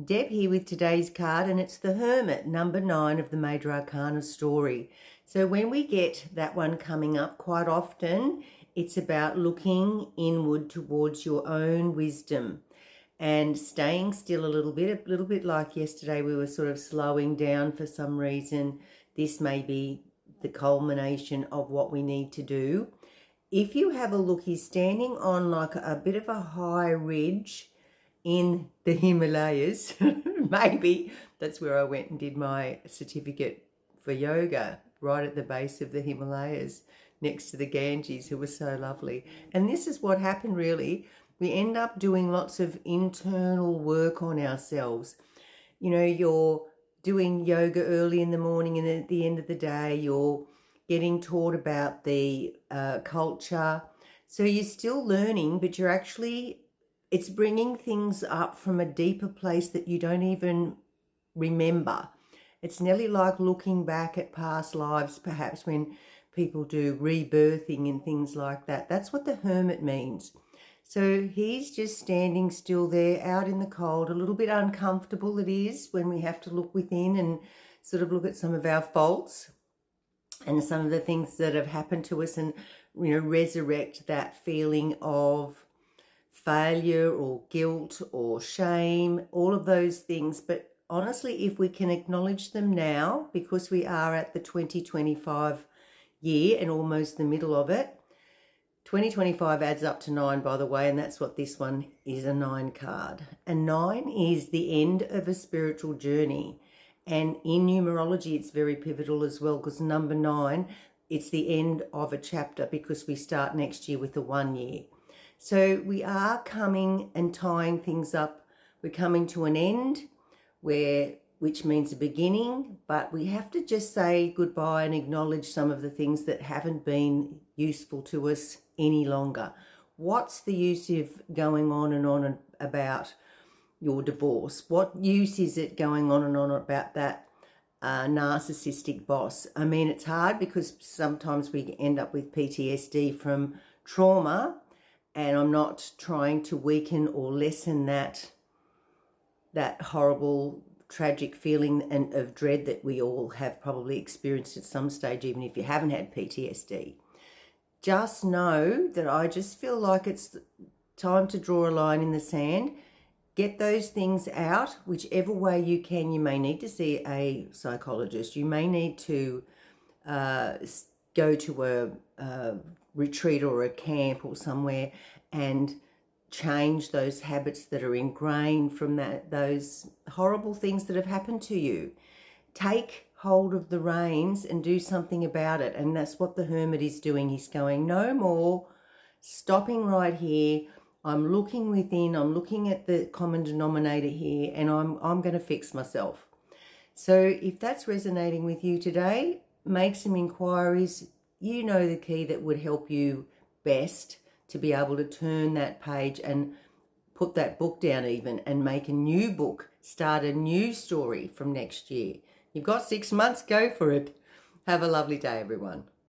Deb here with today's card, and it's the Hermit, number 9 of the Major Arcana story. So when we get that one coming up, quite often it's about looking inward towards your own wisdom and staying still a little bit like yesterday we were sort of slowing down for some reason. This may be the culmination of what we need to do. If you have a look, he's standing on like a bit of a high ridge in the Himalayas. Maybe that's where I went and did my certificate for yoga, right at the base of the Himalayas next to the Ganges, who was so lovely. And this is what happened really. We end up doing lots of internal work on ourselves. You know, you're doing yoga early in the morning and at the end of the day you're getting taught about the culture. So you're still learning, but you're actually, it's bringing things up from a deeper place that you don't even remember. It's nearly like looking back at past lives, perhaps when people do rebirthing and things like that. That's what the Hermit means. So he's just standing still there out in the cold, a little bit uncomfortable it is when we have to look within and sort of look at some of our faults and some of the things that have happened to us and, you know, resurrect that feeling of failure or guilt or shame, all of those things. But honestly, if we can acknowledge them now, because we are at the 2025 year and almost the middle of it. 2025 adds up to 9, by the way, and that's what this one is, a 9 card. And 9 is the end of a spiritual journey. And in numerology, it's very pivotal as well, because number 9, it's the end of a chapter, because we start next year with the 1 year. So we are coming and tying things up. We're coming to an end, which means a beginning, but we have to just say goodbye and acknowledge some of the things that haven't been useful to us any longer. What's the use of going on and about your divorce? What use is it going on and on about that narcissistic boss? I mean, it's hard because sometimes we end up with PTSD from trauma, and I'm not trying to weaken or lessen that horrible, tragic feeling and of dread that we all have probably experienced at some stage, even if you haven't had PTSD. Just know that I just feel like it's time to draw a line in the sand. Get those things out, whichever way you can. You may need to see a psychologist. You may need to go to a retreat or a camp or somewhere and change those habits that are ingrained from those horrible things that have happened to you. Take hold of the reins and do something about it. And that's what the Hermit is doing. He's going, no more, stopping right here. I'm looking within, I'm looking at the common denominator here, and I'm going to fix myself. So if that's resonating with you today, make some inquiries. You know the key that would help you best to be able to turn that page and put that book down even and make a new book, start a new story from next year. You've got 6 months, go for it. Have a lovely day, everyone.